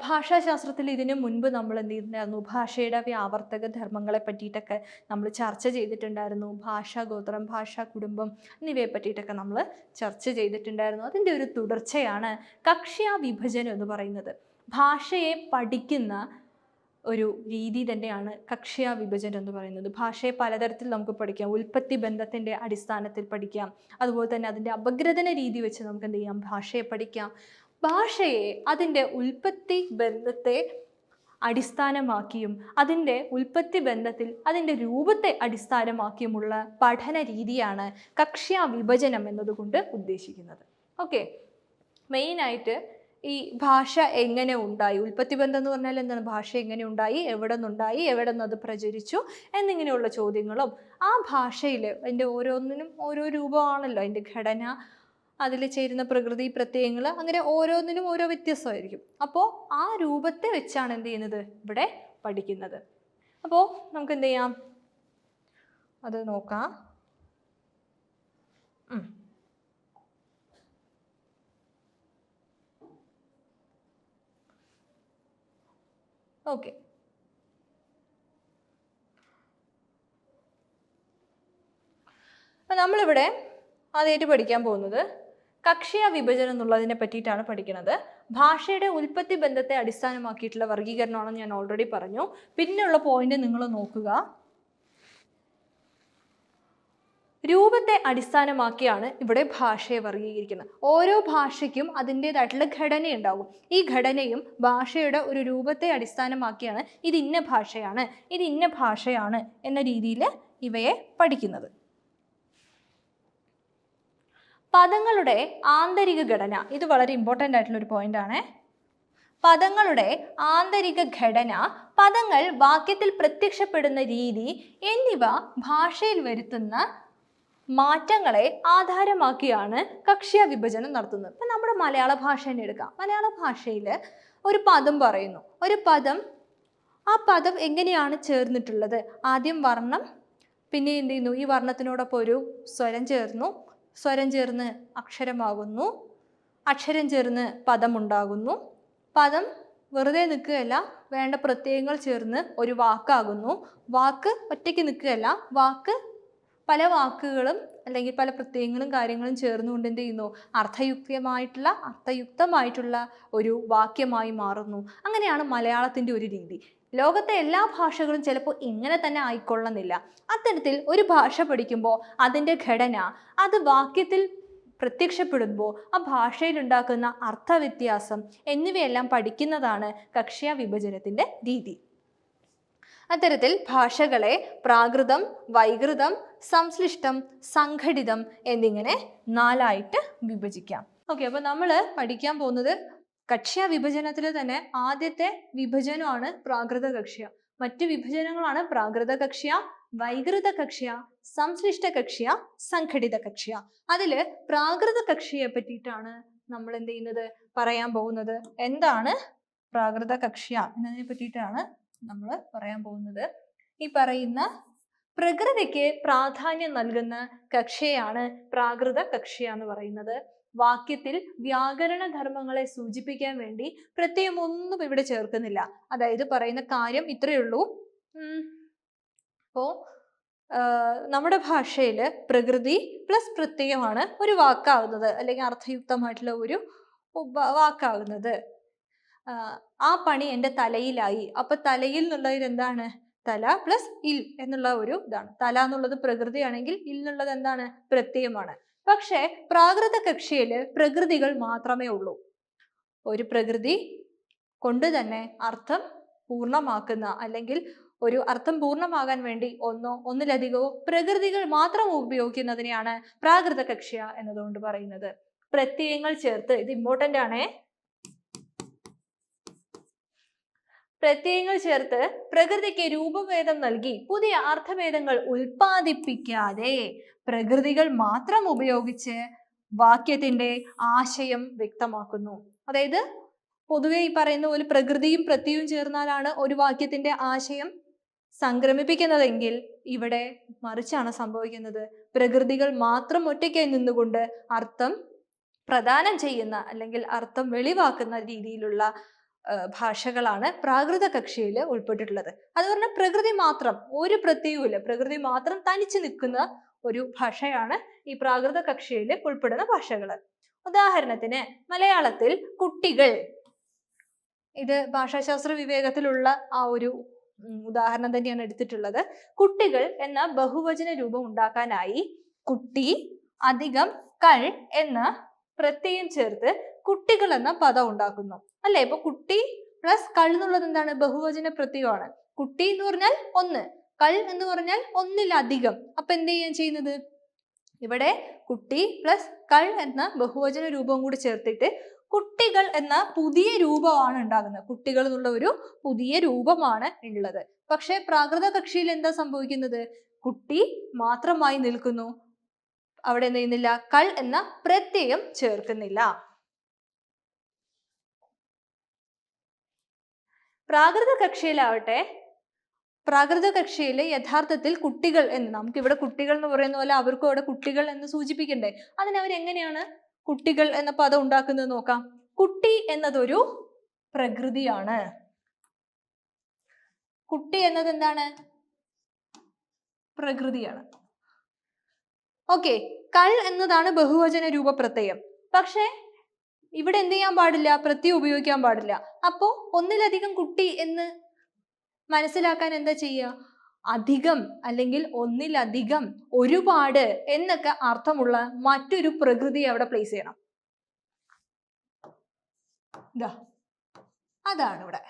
ഭാഷാശാസ്ത്രത്തിൽ ഇതിനു മുൻപ് നമ്മൾ എന്ത് ചെയ്തിട്ടുണ്ടായിരുന്നു, ഭാഷയുടെ വ്യാവർത്തക ധർമ്മങ്ങളെ പറ്റിയിട്ടൊക്കെ നമ്മൾ ചർച്ച ചെയ്തിട്ടുണ്ടായിരുന്നു. ഭാഷാ ഗോത്രം, ഭാഷാ കുടുംബം എന്നിവയെ പറ്റിയിട്ടൊക്കെ നമ്മൾ ചർച്ച ചെയ്തിട്ടുണ്ടായിരുന്നു. അതിൻ്റെ ഒരു തുടർച്ചയാണ് കക്ഷ്യാ വിഭജനം എന്ന് പറയുന്നത്. ഭാഷയെ പഠിക്കുന്ന ഒരു രീതി തന്നെയാണ് കക്ഷ്യാ വിഭജനം എന്ന് പറയുന്നത്. ഭാഷയെ പലതരത്തിൽ നമുക്ക് പഠിക്കാം. ഉൽപ്പത്തി ബന്ധത്തിൻ്റെ അടിസ്ഥാനത്തിൽ പഠിക്കാം. അതുപോലെ തന്നെ അതിൻ്റെ അപഗ്രഥന രീതി വെച്ച് നമുക്ക് എന്ത് ചെയ്യാം, ഭാഷയെ പഠിക്കാം. ഭാഷയെ അതിൻ്റെ ഉൽപ്പത്തി ബന്ധത്തെ അടിസ്ഥാനമാക്കിയും അതിൻ്റെ ഉൽപ്പത്തി ബന്ധത്തിൽ അതിൻ്റെ രൂപത്തെ അടിസ്ഥാനമാക്കിയുമുള്ള പഠന രീതിയാണ് കക്ഷ്യാ വിഭജനം എന്നതുകൊണ്ട് ഉദ്ദേശിക്കുന്നത്. ഓക്കെ, മെയിനായിട്ട് ഈ ഭാഷ എങ്ങനെ ഉണ്ടായി, ഉൽപ്പത്തി ബന്ധം എന്ന് പറഞ്ഞാൽ എന്താണ്, ഭാഷ എങ്ങനെ ഉണ്ടായി, എവിടെ നിന്നുണ്ടായി, എവിടെ നിന്ന് അത് പ്രചരിച്ചു എന്നിങ്ങനെയുള്ള ചോദ്യങ്ങളും, ആ ഭാഷയിൽ അതിൻ്റെ ഓരോന്നിനും ഓരോ രൂപമാണല്ലോ, അതിൻ്റെ ഘടന, അതിൽ ചേരുന്ന പ്രകൃതി പ്രത്യയങ്ങൾ, അങ്ങനെ ഓരോന്നിനും ഓരോ വ്യത്യസ്തമായിരിക്കും. അപ്പോൾ ആ രൂപത്തെ വെച്ചാണ് എന്ത് ചെയ്യുന്നത്, ഇവിടെ പഠിക്കുന്നത്. അപ്പോൾ നമുക്ക് എന്ത് ചെയ്യാം, അത് നോക്കാം. ഓക്കെ, അപ്പം നമ്മളിവിടെ ആദ്യമായിട്ട് പഠിക്കാൻ പോകുന്നത് കക്ഷ്യാ വിഭജനം എന്നുള്ളതിനെ പറ്റിയിട്ടാണ് പഠിക്കുന്നത്. ഭാഷയുടെ ഉൽപ്പത്തി ബന്ധത്തെ അടിസ്ഥാനമാക്കിയിട്ടുള്ള വർഗീകരണമാണെന്ന് ഞാൻ ഓൾറെഡി പറഞ്ഞു. പിന്നെയുള്ള പോയിന്റ് നിങ്ങൾ നോക്കുക. രൂപത്തെ അടിസ്ഥാനമാക്കിയാണ് ഇവിടെ ഭാഷയെ വർഗീകരിക്കുന്നത്. ഓരോ ഭാഷയ്ക്കും അതിൻ്റേതായിട്ടുള്ള ഘടനയുണ്ടാകും. ഈ ഘടനയും ഭാഷയുടെ ഒരു രൂപത്തെ അടിസ്ഥാനമാക്കിയാണ് ഇത് ഇന്ന ഭാഷയാണ്, ഇത് ഇന്ന ഭാഷയാണ് എന്ന രീതിയിൽ ഇവയെ പഠിക്കുന്നത്. പദങ്ങളുടെ ആന്തരിക ഘടന, ഇത് വളരെ ഇമ്പോർട്ടൻ്റ് ആയിട്ടുള്ള ഒരു പോയിന്റ് ആണ്. പദങ്ങളുടെ ആന്തരിക ഘടന, പദങ്ങൾ വാക്യത്തിൽ പ്രത്യക്ഷപ്പെടുന്ന രീതി എന്നിവ ഭാഷയിൽ വരുത്തുന്ന മാറ്റങ്ങളെ ആധാരമാക്കിയാണ് കക്ഷ്യാ വിഭജനം നടത്തുന്നത്. ഇപ്പം നമ്മുടെ മലയാള ഭാഷ തന്നെ എടുക്കാം. മലയാള ഭാഷയിൽ ഒരു പദം പറയുന്നു. ഒരു പദം, ആ പദം എങ്ങനെയാണ് ചേർന്നിട്ടുള്ളത്? ആദ്യം വർണ്ണം, പിന്നെ എന്ത് ചെയ്യുന്നു, ഈ വർണ്ണത്തിനോടൊപ്പം ഒരു സ്വരം ചേർന്നു, സ്വരം ചേർന്ന് അക്ഷരമാകുന്നു, അക്ഷരം ചേർന്ന് പദമുണ്ടാകുന്നു, പദം വെറുതെ നിൽക്കുകയല്ല, വേണ്ട പ്രത്യയങ്ങൾ ചേർന്ന് ഒരു വാക്കാകുന്നു, വാക്ക് ഒറ്റയ്ക്ക് നിൽക്കുകയല്ല, വാക്ക് പല വാക്കുകളും അല്ലെങ്കിൽ പല പ്രത്യയങ്ങളും കാര്യങ്ങളും ചേർന്നുകൊണ്ട് എന്ത് ചെയ്യുന്നു, അർത്ഥയുക്തമായിട്ടുള്ള ഒരു വാക്യമായി മാറുന്നു. അങ്ങനെയാണ് മലയാളത്തിൻ്റെ ഒരു രീതി. ലോകത്തെ എല്ലാ ഭാഷകളും ചിലപ്പോൾ ഇങ്ങനെ തന്നെ ആയിക്കൊള്ളുന്നില്ല. അത്തരത്തിൽ ഒരു ഭാഷ പഠിക്കുമ്പോൾ അതിൻ്റെ ഘടന, അത് വാക്യത്തിൽ പ്രത്യക്ഷപ്പെടുമ്പോൾ ആ ഭാഷയിൽ ഉണ്ടാക്കുന്ന അർത്ഥവ്യത്യാസം എന്നിവയെല്ലാം പഠിക്കുന്നതാണ് കക്ഷ്യാ വിഭജനത്തിൻ്റെ രീതി. അത്തരത്തിൽ ഭാഷകളെ പ്രാകൃതം, വൈകൃതം, സംശ്ലിഷ്ടം, സംഘടിതം എന്നിങ്ങനെ 4ആയിട്ട് വിഭജിക്കാം. ഓക്കെ, അപ്പോൾ നമ്മൾ പഠിക്കാൻ പോകുന്നത് കക്ഷ്യ വിഭജനത്തിൽ തന്നെ ആദ്യത്തെ വിഭജനമാണ് പ്രാകൃത കക്ഷ്യ. മറ്റു വിഭജനങ്ങളാണ് പ്രാകൃത കക്ഷ്യ, വൈകൃത കക്ഷ്യ, സംശ്ലിഷ്ട കക്ഷ്യ, സംഘടിത കക്ഷ്യ. അതില് പ്രാകൃത കക്ഷിയെ പറ്റിയിട്ടാണ് നമ്മൾ എന്ത് ചെയ്യുന്നത്, പറയാൻ പോകുന്നത്. എന്താണ് പ്രാകൃത കക്ഷ്യ എന്നതിനെ പറ്റിയിട്ടാണ് നമ്മൾ പറയാൻ പോകുന്നത്. ഈ പറയുന്ന പ്രകൃതിക്ക് പ്രാധാന്യം നൽകുന്ന കക്ഷ്യയാണ് പ്രാകൃത കക്ഷ്യ എന്ന് പറയുന്നത്. വാക്യത്തിൽ വ്യാകരണ ധർമ്മങ്ങളെ സൂചിപ്പിക്കാൻ വേണ്ടി പ്രത്യയം ഒന്നും ഇവിടെ ചേർക്കുന്നില്ല. അതായത് പറയുന്ന കാര്യം ഇത്രയേ ഉള്ളൂ. അപ്പോൾ നമ്മുടെ ഭാഷയിൽ പ്രകൃതി പ്ലസ് പ്രത്യയമാണ് ഒരു വാക്കാവുന്നത്, അല്ലെങ്കിൽ അർത്ഥയുക്തമായിട്ടുള്ള ഒരു വാക്കാവുന്നത്. ആ പണി എൻ്റെ തലയിലായി. അപ്പൊ തലയിൽ എന്നുള്ളതിൽ എന്താണ്, തല പ്ലസ് ഇൽ എന്നുള്ള ഒരു ഇതാണ്. തല എന്നുള്ളത് പ്രകൃതിയാണെങ്കിൽ ഇൽ എന്നുള്ളത് എന്താണ്, പ്രത്യയമാണ്. പക്ഷെ പ്രാകൃത കക്ഷിയില് പ്രകൃതികൾ മാത്രമേ ഉള്ളൂ. ഒരു പ്രകൃതി കൊണ്ട് തന്നെ അർത്ഥം പൂർണ്ണമാക്കുന്ന, അല്ലെങ്കിൽ ഒരു അർത്ഥം പൂർണ്ണമാകാൻ വേണ്ടി ഒന്നോ ഒന്നിലധികമോ പ്രകൃതികൾ മാത്രം ഉപയോഗിക്കുന്നതിനെയാണ് പ്രാകൃത കക്ഷ്യ എന്നതുകൊണ്ട് പറയുന്നത്. പ്രത്യയങ്ങൾ ചേർത്ത്, ഇത് ഇമ്പോർട്ടൻ്റ് ആണേ, പ്രത്യയങ്ങൾ ചേർത്ത് പ്രകൃതിക്ക് രൂപഭേദം നൽകി പുതിയ അർത്ഥഭേദങ്ങൾ ഉൽപ്പാദിപ്പിക്കാതെ പ്രകൃതികൾ മാത്രം ഉപയോഗിച്ച് വാക്യത്തിന്റെ ആശയം വ്യക്തമാക്കുന്നു. അതായത് പൊതുവെ ഈ പറയുന്ന പോലെ പ്രകൃതിയും പ്രത്യയവും ചേർന്നാലാണ് ഒരു വാക്യത്തിന്റെ ആശയം സംക്രമിപ്പിക്കുന്നതെങ്കിൽ ഇവിടെ മറിച്ചാണ് സംഭവിക്കുന്നത്. പ്രകൃതികൾ മാത്രം ഒറ്റയ്ക്കായി നിന്നുകൊണ്ട് അർത്ഥം പ്രദാനം ചെയ്യുന്ന, അല്ലെങ്കിൽ അർത്ഥം വെളിവാക്കുന്ന രീതിയിലുള്ള ഭാഷകളാണ് പ്രാകൃത കക്ഷിയിൽ ഉൾപ്പെട്ടിട്ടുള്ളത്. അത് പറഞ്ഞാൽ പ്രകൃതി മാത്രം, ഒരു പ്രത്യയവുമില്ല, പ്രകൃതി മാത്രം തനിച്ചു നിൽക്കുന്ന ഒരു ഭാഷയാണ് ഈ പ്രാകൃത കക്ഷിയിൽ ഉൾപ്പെടുന്ന ഭാഷകൾ. ഉദാഹരണത്തിന് മലയാളത്തിൽ കുട്ടികൾ, ഇത് ഭാഷാശാസ്ത്ര വിവേകത്തിലുള്ള ആ ഒരു ഉദാഹരണം തന്നെയാണ് എടുത്തിട്ടുള്ളത്. കുട്ടികൾ എന്ന ബഹുവചന രൂപം ഉണ്ടാക്കാനായി കുട്ടി അധികം കൾ എന്ന പ്രത്യയം ചേർത്ത് കുട്ടികൾ എന്ന പദം ഉണ്ടാക്കുന്നു, അല്ലെ? ഇപ്പൊ കുട്ടി പ്ലസ് കൾ എന്നുള്ളത് എന്താണ്, ബഹുവചന പ്രത്യയമാണ്. കുട്ടി എന്ന് പറഞ്ഞാൽ ഒന്ന്, കൾ എന്ന് പറഞ്ഞാൽ ഒന്നിലധികം. അപ്പൊ എന്ത് ചെയ്യാൻ ചെയ്യുന്നത്, ഇവിടെ കുട്ടി പ്ലസ് കൾ എന്ന ബഹുവചന രൂപം കൂടി ചേർത്തിട്ട് കുട്ടികൾ എന്ന പുതിയ രൂപമാണ് ഉണ്ടാകുന്നത്. കുട്ടികൾ എന്നുള്ള ഒരു പുതിയ രൂപമാണ് ഉള്ളത്. പക്ഷെ പ്രാകൃത കക്ഷിയിൽ എന്താ സംഭവിക്കുന്നത്, കുട്ടി മാത്രമായി നിൽക്കുന്നു, അവിടെ എന്ത് ചെയ്യുന്നില്ല, കൾ എന്ന പ്രത്യയം ചേർക്കുന്നില്ല. പ്രാകൃത കക്ഷിയിലാവട്ടെ, പ്രാകൃത കക്ഷിയിൽ യഥാർത്ഥത്തിൽ കുട്ടികൾ എന്ന്, നമുക്കിവിടെ കുട്ടികൾ എന്ന് പറയുന്ന പോലെ അവർക്കും അവിടെ കുട്ടികൾ എന്ന് സൂചിപ്പിക്കണ്ടേ, അതിനവരെങ്ങനെയാണ് കുട്ടികൾ എന്ന പദം ഉണ്ടാക്കുന്നത് നോക്കാം. കുട്ടി എന്നതൊരു പ്രകൃതിയാണ്. കുട്ടി എന്നത് എന്താണ്, പ്രകൃതിയാണ്. ഓക്കെ, കൾ എന്നതാണ് ബഹുവചന രൂപ പ്രത്യയം. പക്ഷെ ഇവിടെ എന്ത് ചെയ്യാൻ പാടില്ല, പ്രത്യയം ഉപയോഗിക്കാൻ പാടില്ല. അപ്പോ ഒന്നിലധികം കുട്ടി എന്ന് മനസ്സിലാക്കാൻ എന്താ ചെയ്യുക, അധികം അല്ലെങ്കിൽ ഒന്നിലധികം, ഒരുപാട് എന്നൊക്കെ അർത്ഥമുള്ള മറ്റൊരു പ്രകൃതി അവിടെ പ്ലേസ് ചെയ്യണം. ഇതാ, അതാണ് ഇവിടെ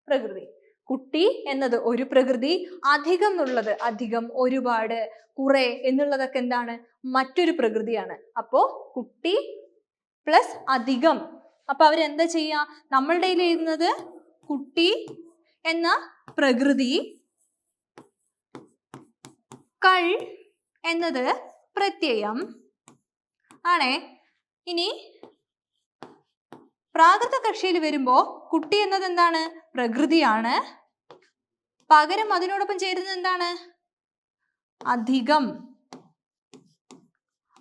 പ്രകൃതി. കുട്ടി എന്നത് ഒരു പ്രകൃതി, അധികം എന്നുള്ളത്, അധികം, ഒരുപാട്, കുറെ എന്നുള്ളതൊക്കെ എന്താണ്, മറ്റൊരു പ്രകൃതിയാണ്. അപ്പോ കുട്ടി പ്ലസ് അധികം. അപ്പൊ അവരെന്താ ചെയ്യാ, നമ്മളുടെ എഴുതുന്നത് കുട്ടി എന്ന പ്രകൃതി, കൾ എന്നത് പ്രത്യയം ആണേ. ഇനി പ്രാകൃത കക്ഷിയിൽ വരുമ്പോ കുട്ടി എന്നത് എന്താണ്, പ്രകൃതിയാണ്. പകരം അതിനോടൊപ്പം ചേരുന്നത് എന്താണ്, അധികം,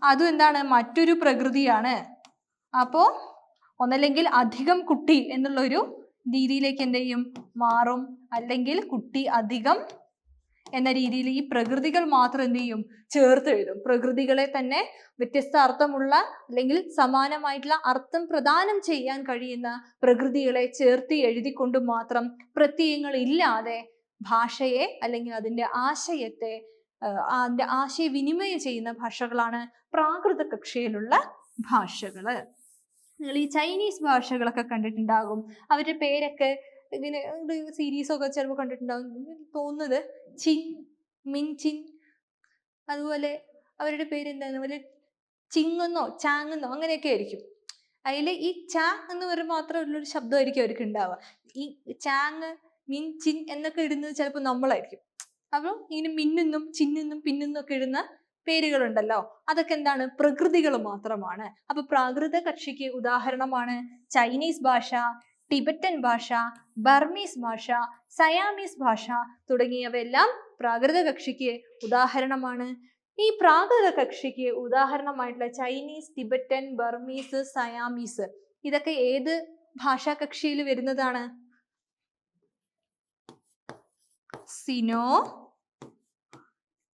അതും എന്താണ്, മറ്റൊരു പ്രകൃതിയാണ്. അപ്പോ ഒന്നല്ലെങ്കിൽ അധികം കുട്ടി എന്നുള്ളൊരു രീതിയിലേക്ക് എന്ത് ചെയ്യും, മാറും. അല്ലെങ്കിൽ കുട്ടി അധികം എന്ന രീതിയിൽ ഈ പ്രകൃതികൾ മാത്രം എന്ത് ചെയ്യും, ചേർത്ത് എഴുതും. പ്രകൃതികളെ തന്നെ വ്യത്യസ്ത അർത്ഥമുള്ള അല്ലെങ്കിൽ സമാനമായിട്ടുള്ള അർത്ഥം പ്രദാനം ചെയ്യാൻ കഴിയുന്ന പ്രകൃതികളെ ചേർത്ത് എഴുതിക്കൊണ്ട് മാത്രം പ്രത്യയങ്ങൾ ഇല്ലാതെ ഭാഷയെ അല്ലെങ്കിൽ അതിൻ്റെ ആശയത്തെ അതിൻ്റെ ആശയവിനിമയം ചെയ്യുന്ന ഭാഷകളാണ് പ്രാകൃത കക്ഷിയിലുള്ള ഭാഷകള്. നിങ്ങൾ ഈ ചൈനീസ് ഭാഷകളൊക്കെ കണ്ടിട്ടുണ്ടാകും. അവരുടെ പേരൊക്കെ ഇങ്ങനെ സീരീസൊക്കെ ചിലപ്പോൾ കണ്ടിട്ടുണ്ടാകും. തോന്നുന്നത് ചിൻ, മിൻ ചിൻ, അതുപോലെ അവരുടെ പേര് എന്താന്ന് പോലെ ചിങ്ങെന്നോ ചാങ്ങെന്നോ അങ്ങനെയൊക്കെ ആയിരിക്കും. അതിൽ ഈ ചാങ് എന്ന് പറയുമ്പോൾ മാത്രമുള്ളൊരു ശബ്ദമായിരിക്കും അവർക്ക് ഉണ്ടാവുക. ഈ ചാങ്, മിൻ, ചിൻ എന്നൊക്കെ ഇടുന്നത് ചിലപ്പോൾ നമ്മളായിരിക്കും. അപ്പം ഇങ്ങനെ മിന്നെന്നും ചിന്നെന്നും പിന്നെന്നും ഒക്കെ ഇടുന്ന പേരുകളുണ്ടല്ലോ, അതൊക്കെ എന്താണ്, പ്രകൃതികൾ മാത്രമാണ്. അപ്പൊ പ്രാകൃത കക്ഷിക്ക് ഉദാഹരണമാണ് ചൈനീസ് ഭാഷ, ടിബറ്റൻ ഭാഷ, ബർമീസ് ഭാഷ, സയാമീസ് ഭാഷ തുടങ്ങിയവയെല്ലാം പ്രാകൃത കക്ഷിക്ക് ഉദാഹരണമാണ്. ഈ പ്രാകൃത കക്ഷിക്ക് ഉദാഹരണമായിട്ടുള്ള ചൈനീസ്, ടിബറ്റൻ, ബർമീസ്, സയാമീസ് ഇതൊക്കെ ഏത് ഭാഷാ കക്ഷിയിൽ വരുന്നതാണ്? സിനോ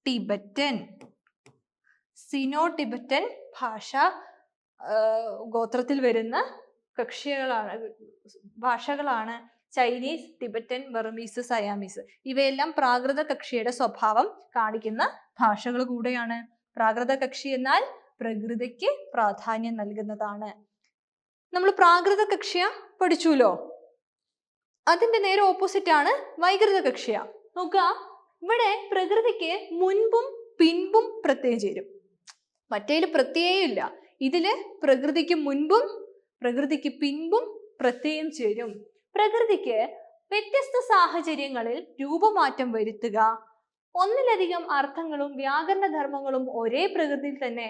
ടിബറ്റൻ. സിനോ ടിബറ്റൻ ഭാഷ ഗോത്രത്തിൽ വരുന്ന കക്ഷികളാണ്, ഭാഷകളാണ് ചൈനീസ്, ടിബറ്റൻ, ബർമീസ്, സയാമീസ്. ഇവയെല്ലാം പ്രാകൃത കക്ഷിയുടെ സ്വഭാവം കാണിക്കുന്ന ഭാഷകൾ കൂടെയാണ്. പ്രാകൃത കക്ഷി എന്നാൽ പ്രകൃതിക്ക് പ്രാധാന്യം നൽകുന്നതാണ്. നമ്മൾ പ്രാകൃത കക്ഷിയ പഠിച്ചുല്ലോ. അതിന്റെ നേരെ ഓപ്പോസിറ്റ് ആണ് വൈകൃത കക്ഷിയ. നോക്കുക, ഇവിടെ പ്രകൃതിക്ക് മുൻപും പിൻപും പ്രത്യയം ചേരും. മറ്റേതിൽ പ്രത്യയം ഇല്ല. ഇതില് പ്രകൃതിക്ക് മുൻപും പ്രകൃതിക്ക് പിൻപും പ്രത്യയം ചേരും. പ്രകൃതിക്ക് വ്യത്യസ്ത സാഹചര്യങ്ങളിൽ രൂപമാറ്റം വരുത്തുക, ഒന്നിലധികം അർത്ഥങ്ങളും വ്യാകരണ ധർമ്മങ്ങളും ഒരേ പ്രകൃതിയിൽ തന്നെ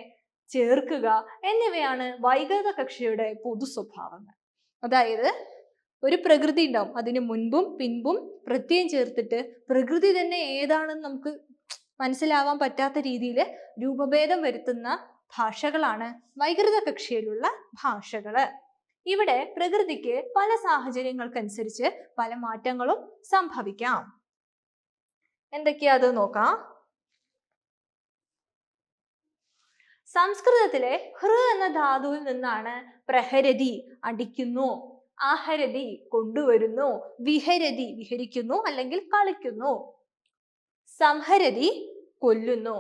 ചേർക്കുക എന്നിവയാണ് വൈകൃത കക്ഷിയുടെ പൊതു സ്വഭാവങ്ങൾ. അതായത് ഒരു പ്രകൃതി ഉണ്ടാവും, അതിന് മുൻപും പിൻപും പ്രത്യയം ചേർത്തിട്ട് പ്രകൃതി തന്നെ ഏതാണെന്ന് നമുക്ക് മനസ്സിലാവാൻ പറ്റാത്ത രീതിയിൽ രൂപഭേദം വരുത്തുന്ന ഭാഷകളാണ് വൈകൃത കക്ഷിയിലുള്ള ഭാഷകള്. ഇവിടെ പ്രകൃതിക്ക് പല സാഹചര്യങ്ങൾക്കനുസരിച്ച് പല മാറ്റങ്ങളും സംഭവിക്കാം. എന്തൊക്കെയാ അത് നോക്കാം. സംസ്കൃതത്തിലെ ഹൃ എന്ന ധാതുവിൽ നിന്നാണ് പ്രഹരതി അടിക്കുന്നു, ആഹരതി കൊണ്ടുവരുന്നു, വിഹരതി വിഹരിക്കുന്നു അല്ലെങ്കിൽ കളിക്കുന്നു, സംഹരതി കൊല്ലുന്നു,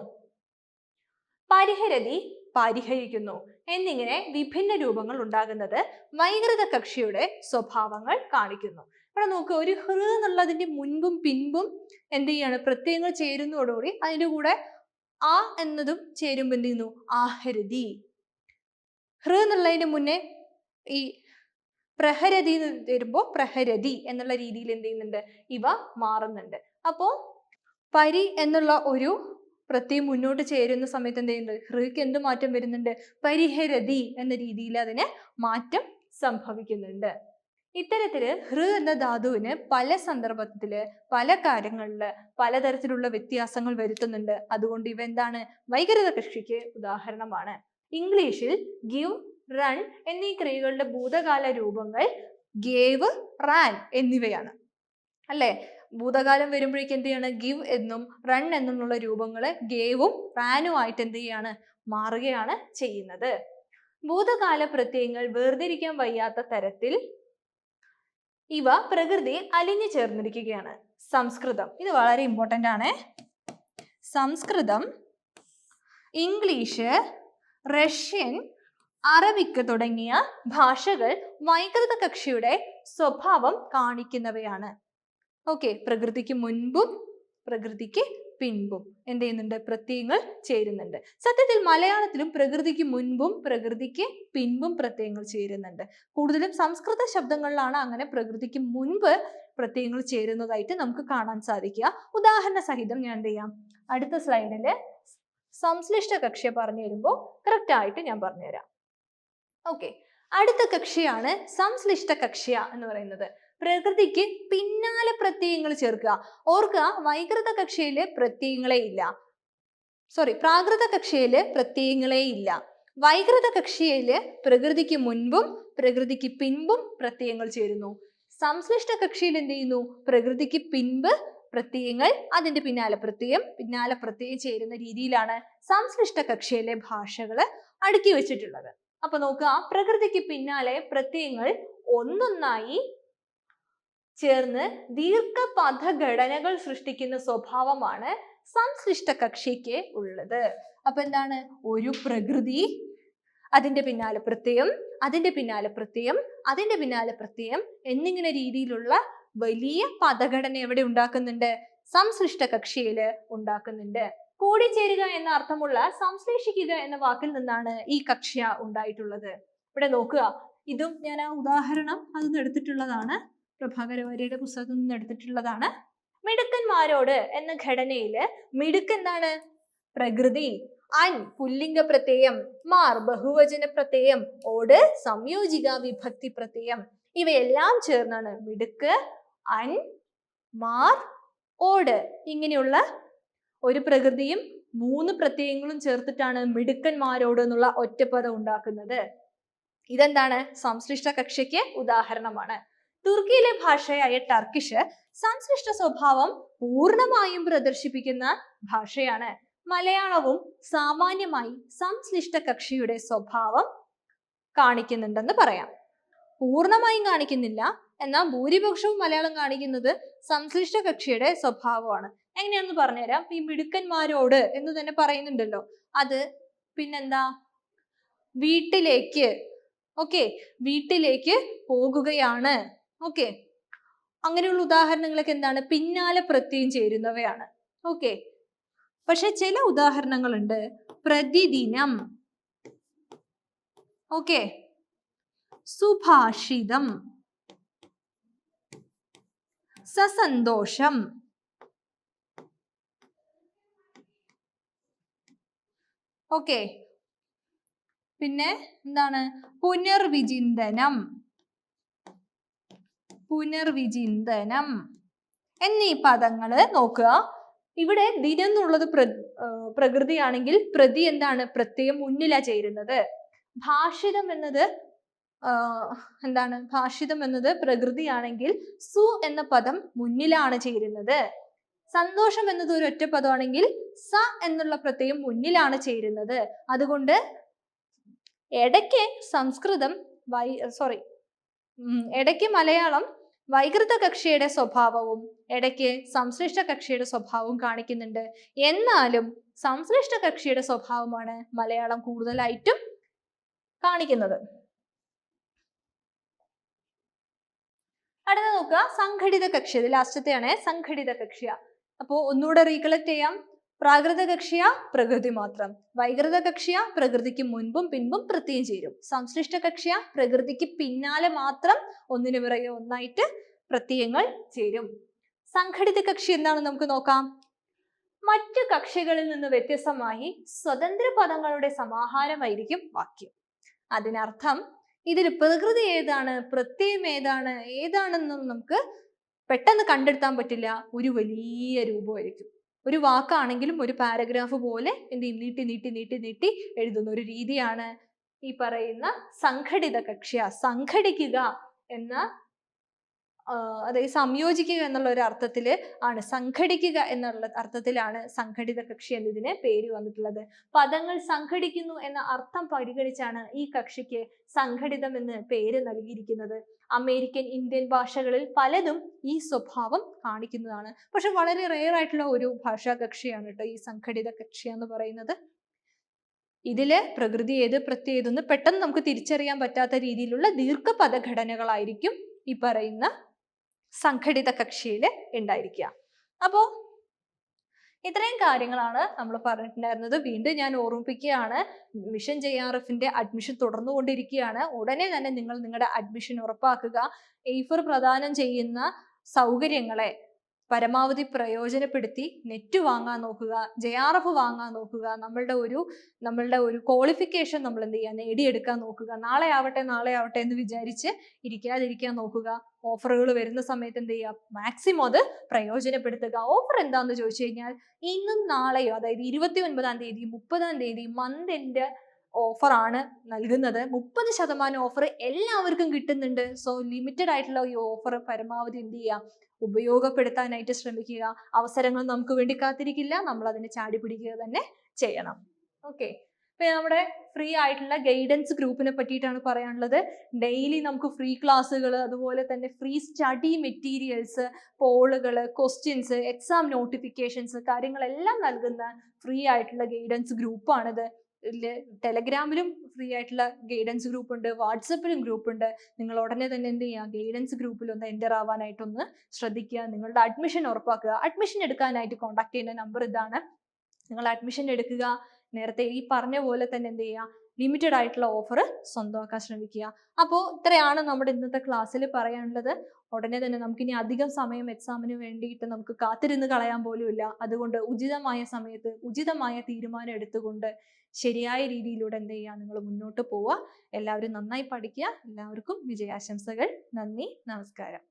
പരിഹരതി പരിഹരിക്കുന്നു എന്നിങ്ങനെ വിഭിന്ന രൂപങ്ങൾ ഉണ്ടാകുന്നത് വൈകൃത കക്ഷിയുടെ സ്വഭാവങ്ങൾ കാണിക്കുന്നു. ഇവിടെ നോക്കുക, ഒരു ഹൃ എന്നുള്ളതിന്റെ മുൻപും പിൻപും എന്ത് ചെയ്യാണ്, പ്രത്യയങ്ങൾ ചേരുന്നതോടുകൂടി അതിൻ്റെ കൂടെ ആ എന്നതും ചേരുമ്പോൾ എന്ത് ചെയ്യുന്നു, ആഹരതി. ഹൃ എന്നുള്ളതിന്റെ മുന്നേ ഈ പ്രഹരതി വരുമ്പോൾ പ്രഹരതി എന്നുള്ള രീതിയിൽ എന്ത് ചെയ്യുന്നുണ്ട്, ഇവ മാറുന്നുണ്ട്. അപ്പോ പരി എന്നുള്ള ഒരു പ്രത്യയം മുന്നോട്ട് ചേരുന്ന സമയത്ത് എന്ത് ചെയ്യുന്നുണ്ട്, ഹൃക്ക് എന്ത് മാറ്റം വരുന്നുണ്ട്, പരിഹരതി എന്ന രീതിയിൽ അതിന് മാറ്റം സംഭവിക്കുന്നുണ്ട്. ഇത്തരത്തില് ഹൃ എന്ന ധാതുവിന് പല സന്ദർഭത്തില് പല കാര്യങ്ങളില് പലതരത്തിലുള്ള വ്യത്യാസങ്ങൾ വരുത്തുന്നുണ്ട്. അതുകൊണ്ട് ഇവ എന്താണ്, വൈകൃത കക്ഷിക്ക് ഉദാഹരണമാണ്. ഇംഗ്ലീഷിൽ ഗിവ്, റൺ എന്നീ ക്രിയകളുടെ ഭൂതകാല രൂപങ്ങൾ ഗേവ്, റാൻ എന്നിവയാണ് അല്ലെ. ഭൂതകാലം വരുമ്പോഴേക്കും എന്ത് ചെയ്യാണ്, ഗിവ് എന്നും റൺ എന്നുള്ള രൂപങ്ങള് ഗേവും റാനും ആയിട്ട് എന്ത് ചെയ്യാണ്, മാറുകയാണ് ചെയ്യുന്നത്. ഭൂതകാല പ്രത്യയങ്ങൾ വേർതിരിക്കാൻ വയ്യാത്ത തരത്തിൽ ഇവ പ്രകൃതി അലിഞ്ഞു ചേർന്നിരിക്കുകയാണ്. സംസ്കൃതം, ഇത് വളരെ ഇമ്പോർട്ടൻ്റ് ആണ്. സംസ്കൃതം, ഇംഗ്ലീഷ്, റഷ്യൻ, അറബിക്ക് തുടങ്ങിയ ഭാഷകൾ വൈകൃത കക്ഷിയുടെ സ്വഭാവം കാണിക്കുന്നവയാണ്. ഓക്കെ, പ്രകൃതിക്ക് മുൻപും പ്രകൃതിക്ക് പിൻപും എന്ത് ചെയ്യുന്നുണ്ട്, പ്രത്യയങ്ങൾ ചേരുന്നുണ്ട്. സത്യത്തിൽ മലയാളത്തിലും പ്രകൃതിക്ക് മുൻപും പ്രകൃതിക്ക് പിൻപും പ്രത്യയങ്ങൾ ചേരുന്നുണ്ട്. കൂടുതലും സംസ്കൃത ശബ്ദങ്ങളിലാണ് അങ്ങനെ പ്രകൃതിക്ക് മുൻപ് പ്രത്യയങ്ങൾ ചേരുന്നതായിട്ട് നമുക്ക് കാണാൻ സാധിക്കുക. ഉദാഹരണ സഹിതം ഞാൻ എന്ത് ചെയ്യാം, അടുത്ത സ്ലൈഡില് സംശ്ലിഷ്ട കക്ഷിയെ പറഞ്ഞു തരുമ്പോൾ കറക്റ്റ് ആയിട്ട് ഞാൻ പറഞ്ഞുതരാം. ഓക്കെ, അടുത്ത കക്ഷിയാണ് സംശ്ലിഷ്ട കക്ഷിയ എന്ന് പറയുന്നത്. പ്രകൃതിക്ക് പിന്നാലെ പ്രത്യയങ്ങൾ ചേർക്കുക. ഓർക്കുക, വൈകൃത കക്ഷിയില് പ്രത്യയങ്ങളെ ഇല്ല, പ്രാകൃത കക്ഷിയില് പ്രത്യയങ്ങളെ ഇല്ല. വൈകൃത കക്ഷിയില് പ്രകൃതിക്ക് മുൻപും പ്രകൃതിക്ക് പിൻപും പ്രത്യയങ്ങൾ ചേരുന്നു. സംശ്ലിഷ്ട കക്ഷിയിൽ എന്ത് ചെയ്യുന്നു, പ്രകൃതിക്ക് പിൻപ് പ്രത്യയങ്ങൾ, അതിന്റെ പിന്നാലെ പ്രത്യയം ചേരുന്ന രീതിയിലാണ് സംശ്ലിഷ്ട കക്ഷിയിലെ ഭാഷകള് അടുക്കി വെച്ചിട്ടുള്ളത്. അപ്പൊ നോക്കുക, പ്രകൃതിക്ക് പിന്നാലെ പ്രത്യയങ്ങൾ ഒന്നൊന്നായി ചേർന്ന് ദീർഘപദഘടനകൾ സൃഷ്ടിക്കുന്ന സ്വഭാവമാണ് സംശ്ലിഷ്ട കക്ഷിക്ക് ഉള്ളത്. അപ്പൊ എന്താണ്? ഒരു പ്രകൃതി, അതിന്റെ പിന്നാലെ പ്രത്യയം, അതിന്റെ പിന്നാലെ പ്രത്യയം, അതിന്റെ പിന്നാലെ പ്രത്യയം എന്നിങ്ങനെ രീതിയിലുള്ള വലിയ പദഘടന എവിടെ ഉണ്ടാക്കുന്നുണ്ട്? സംശ്ലിഷ്ട കക്ഷിയില് ഉണ്ടാക്കുന്നുണ്ട്. കൂടിച്ചേരുക എന്ന അർത്ഥമുള്ള സംശ്ലേഷിക്കുക എന്ന വാക്കിൽ നിന്നാണ് ഈ കക്ഷ്യ ഉണ്ടായിട്ടുള്ളത്. ഇവിടെ നോക്കുക, ഇതും ഞാൻ ആ ഉദാഹരണം അതൊന്നും എടുത്തിട്ടുള്ളതാണ്, പ്രഭാകര വാര്യരുടെ പുസ്തകത്തിൽ നിന്ന് എടുത്തിട്ടുള്ളതാണ്. മിടുക്കന്മാരോട് എന്ന ഘടനയില് മിടുക്ക് എന്താണ്? പ്രകൃതി, അൻ പുല്ലിംഗ പ്രത്യയം, മാർ ബഹുവചന പ്രത്യയം, ഓട് സംയോജിക വിഭക്തി പ്രത്യയം. ഇവയെല്ലാം ചേർന്നാണ് മിടുക്ക്, അൻ, മാർ, ഓട് ഇങ്ങനെയുള്ള ഒരു പ്രകൃതിയും 3 പ്രത്യയങ്ങളും ചേർത്തിട്ടാണ് മിടുക്കന്മാരോട് എന്നുള്ള ഒറ്റപ്പദം ഉണ്ടാക്കുന്നത്. ഇതെന്താണ്? സംശ്ലിഷ്ട കക്ഷിക്ക് ഉദാഹരണമാണ്. തുർക്കിയിലെ ഭാഷയായ ടർക്കിഷ് സംശ്ലിഷ്ട സ്വഭാവം പൂർണ്ണമായും പ്രദർശിപ്പിക്കുന്ന ഭാഷയാണ്. മലയാളവും സാമാന്യമായി സംശ്ലിഷ്ട കക്ഷിയുടെ സ്വഭാവം കാണിക്കുന്നുണ്ടെന്ന് പറയാം. പൂർണ്ണമായും കാണിക്കുന്നില്ല, എന്നാൽ ഭൂരിപക്ഷവും മലയാളം കാണിക്കുന്നത് സംശ്ലിഷ്ട കക്ഷിയുടെ സ്വഭാവമാണ്. എങ്ങനെയാണെന്ന് പറഞ്ഞുതരാം. ഈ മിടുക്കന്മാരോട് എന്ന് തന്നെ പറയുന്നുണ്ടല്ലോ, അത് പിന്നെന്താ? വീട്ടിലേക്ക്, ഓക്കെ, വീട്ടിലേക്ക് പോകുകയാണ്, ഓക്കെ, അങ്ങനെയുള്ള ഉദാഹരണങ്ങളൊക്കെ എന്താണ്? പിന്നാലെ പ്രത്യയം ചേരുന്നവയാണ്. ഓക്കെ, പക്ഷെ ചില ഉദാഹരണങ്ങളുണ്ട്. പ്രതിദിനം, ഓക്കെ, സുഭാഷിതം, സസന്തോഷം, ഓക്കെ, പിന്നെ എന്താണ്? പുനർവിചിന്തനം എന്നീ പദങ്ങള് നോക്കുക. ഇവിടെ ദിനം എന്നുള്ളത് പ്രകൃതിയാണെങ്കിൽ പ്രതി എന്താണ്? പ്രത്യയം മുന്നിലാ ചേരുന്നത്. ഭാഷിതം എന്നത് എന്താണ്? ഭാഷിതം എന്നത് പ്രകൃതിയാണെങ്കിൽ സു എന്ന പദം മുന്നിലാണ് ചേരുന്നത്. സന്തോഷം എന്നത് ഒരു ഒറ്റ പദമാണെങ്കിൽ സ എന്നുള്ള പ്രത്യയം മുന്നിലാണ് ചേരുന്നത്. അതുകൊണ്ട് ഇടയ്ക്ക് ഇടയ്ക്ക് മലയാളം വൈകൃത കക്ഷിയുടെ സ്വഭാവവും ഇടയ്ക്ക് സംശ്ലിഷ്ട കക്ഷിയുടെ സ്വഭാവവും കാണിക്കുന്നുണ്ട്. എന്നാലും സംശ്ലിഷ്ട കക്ഷിയുടെ സ്വഭാവമാണ് മലയാളം കൂടുതലായിട്ടും കാണിക്കുന്നത്. അടുത്ത നോക്കുക, സംഘടിത കക്ഷി. ഇത് ലാസ്റ്റത്തെയാണ്, സംഘടിത കക്ഷിയ. അപ്പോ ഒന്നുകൂടെ റീകളക്ട് ചെയ്യാം. പ്രാകൃത കക്ഷിയ പ്രകൃതി മാത്രം, വൈകൃത കക്ഷിയ പ്രകൃതിക്ക് മുൻപും പിൻപും പ്രത്യയം ചേരും, സംശ്ലിഷ്ട കക്ഷിയ പ്രകൃതിക്ക് പിന്നാലെ മാത്രം ഒന്നിനു പിറകെ ഒന്നായിട്ട് പ്രത്യയങ്ങൾ ചേരും. സംഘടിത കക്ഷി എന്താണെന്ന് നമുക്ക് നോക്കാം. മറ്റു കക്ഷികളിൽ നിന്ന് വ്യത്യസ്തമായി സ്വതന്ത്ര പദങ്ങളുടെ സമാഹാരമായിരിക്കും വാക്യം. അതിനർത്ഥം ഇതിൽ പ്രകൃതി ഏതാണ്, പ്രത്യയം ഏതാണെന്നൊന്നും നമുക്ക് പെട്ടെന്ന് കണ്ടെടുത്താൻ പറ്റില്ല. ഒരു വലിയ രൂപമായിരിക്കും. ഒരു വാക്കാണെങ്കിലും ഒരു പാരഗ്രാഫ് പോലെ നീട്ടി എഴുതുന്ന ഒരു രീതിയാണ് ഈ പറയുന്ന സംഘടിത കക്ഷിയ. സംഘടിക്കുക എന്ന അതായത് സംയോജിക്കുക എന്നുള്ള ഒരു അർത്ഥത്തില് ആണ്, സംഘടിക്കുക എന്നുള്ള അർത്ഥത്തിലാണ് സംഘടിത കക്ഷി എന്നതിന് പേര് വന്നിട്ടുള്ളത്. പദങ്ങൾ സംഘടിക്കുന്നു എന്ന അർത്ഥം പരിഗണിച്ചാണ് ഈ കക്ഷിക്ക് സംഘടിതം എന്ന് പേര് നൽകിയിരിക്കുന്നത്. അമേരിക്കൻ, ഇന്ത്യൻ ഭാഷകളിൽ പലതും ഈ സ്വഭാവം കാണിക്കുന്നതാണ്. പക്ഷെ വളരെ റെയർ ആയിട്ടുള്ള ഒരു ഭാഷാ കക്ഷിയാണ് കേട്ടോ ഈ സംഘടിത കക്ഷി എന്ന് പറയുന്നത്. ഇതില് പ്രകൃതി ഏത് പ്രത്യയം ഏതെന്ന് പെട്ടെന്ന് നമുക്ക് തിരിച്ചറിയാൻ പറ്റാത്ത രീതിയിലുള്ള ദീർഘപദഘടനകളായിരിക്കും ഈ പറയുന്ന സംഘടിത കക്ഷിയിൽ ഉണ്ടായിരിക്കുക. അപ്പോ ഇത്രയും കാര്യങ്ങളാണ് നമ്മൾ പറഞ്ഞിട്ടുണ്ടായിരുന്നത്. വീണ്ടും ഞാൻ ഓർമ്മിപ്പിക്കുകയാണ്, മിഷൻ JRFന്റെ അഡ്മിഷൻ തുടർന്നുകൊണ്ടിരിക്കുകയാണ്. ഉടനെ തന്നെ നിങ്ങൾ നിങ്ങളുടെ അഡ്മിഷൻ ഉറപ്പാക്കുക. എയ്ഫർ പ്രദാനം ചെയ്യുന്ന സൗകര്യങ്ങളെ പരമാവധി പ്രയോജനപ്പെടുത്തി നെറ്റ് വാങ്ങാൻ നോക്കുക, JRF വാങ്ങാൻ നോക്കുക. നമ്മളുടെ ഒരു ക്വാളിഫിക്കേഷൻ നമ്മൾ എന്ത് ചെയ്യുക, നേടിയെടുക്കാൻ നോക്കുക. നാളെ ആവട്ടെ എന്ന് വിചാരിച്ച് ഇരിക്കാതിരിക്കാൻ നോക്കുക. ഓഫറുകൾ വരുന്ന സമയത്ത് എന്ത് ചെയ്യുക, മാക്സിമം അത് പ്രയോജനപ്പെടുത്തുക. ഓഫർ എന്താണെന്ന് ചോദിച്ചു കഴിഞ്ഞാൽ ഇന്നും നാളെയോ, അതായത് 29-ാം തീയതി 30-ാം തീയതി മന്ത് എൻഡ് ഓഫർ ആണ് നൽകുന്നത്. 30% ഓഫർ എല്ലാവർക്കും കിട്ടുന്നുണ്ട്. സോ ലിമിറ്റഡ് ആയിട്ടുള്ള ഈ ഓഫർ പരമാവധി എന്ത് ചെയ്യുക, ഉപയോഗപ്പെടുത്താനായിട്ട് ശ്രമിക്കുക. അവസരങ്ങൾ നമുക്ക് വേണ്ടി കാത്തിരിക്കില്ല, നമ്മൾ അതിനെ ചാടി പിടിക്കുക തന്നെ ചെയ്യണം. ഓക്കെ, ഇപ്പൊ നമ്മുടെ ഫ്രീ ആയിട്ടുള്ള ഗൈഡൻസ് ഗ്രൂപ്പിനെ പറ്റിയിട്ടാണ് പറയാനുള്ളത്. ഡെയിലി നമുക്ക് ഫ്രീ ക്ലാസ്സുകൾ, അതുപോലെ തന്നെ ഫ്രീ സ്റ്റഡി മെറ്റീരിയൽസ്, പോളുകൾ, ക്വസ്റ്റ്യൻസ്, എക്സാം നോട്ടിഫിക്കേഷൻസ്, കാര്യങ്ങളെല്ലാം നൽകുന്ന ഫ്രീ ആയിട്ടുള്ള ഗൈഡൻസ് ഗ്രൂപ്പാണിത്. ടെലഗ്രാമിലും ഫ്രീ ആയിട്ടുള്ള ഗൈഡൻസ് ഗ്രൂപ്പ് ഉണ്ട്, വാട്സപ്പിലും ഗ്രൂപ്പ് ഉണ്ട്. നിങ്ങൾ ഉടനെ തന്നെ എന്ത് ചെയ്യുക, ഗൈഡൻസ് ഗ്രൂപ്പിൽ ഒന്ന് എൻ്റർ ആവാനായിട്ടൊന്ന് ശ്രദ്ധിക്കുക. നിങ്ങളുടെ അഡ്മിഷൻ ഉറപ്പാക്കുക. അഡ്മിഷൻ എടുക്കാനായിട്ട് കോൺടാക്ട് ചെയ്യുന്ന നമ്പർ ഇതാണ്. നിങ്ങൾ അഡ്മിഷൻ എടുക്കുക. നേരത്തെ ഈ പറഞ്ഞ പോലെ തന്നെ എന്ത് ചെയ്യുക, ലിമിറ്റഡ് ആയിട്ടുള്ള ഓഫർ സ്വന്തമാക്കാൻ ശ്രമിക്കുക. അപ്പോൾ ഇത്രയാണ് നമ്മുടെ ഇന്നത്തെ ക്ലാസ്സിൽ പറയാനുള്ളത്. ഉടനെ തന്നെ നമുക്കിനി അധികം സമയം എക്സാമിന് വേണ്ടിയിട്ട് നമുക്ക് കാത്തിരുന്ന് കളയാൻ പോലും ഇല്ല. അതുകൊണ്ട് ഉചിതമായ സമയത്ത് ഉചിതമായ തീരുമാനം എടുത്തുകൊണ്ട് ശരിയായ രീതിയിലൂടെ എന്ത് ചെയ്യുക, നിങ്ങൾ മുന്നോട്ട് പോവുക. എല്ലാവരും നന്നായി പഠിക്കുക. എല്ലാവർക്കും വിജയാശംസകൾ. നന്ദി, നമസ്കാരം.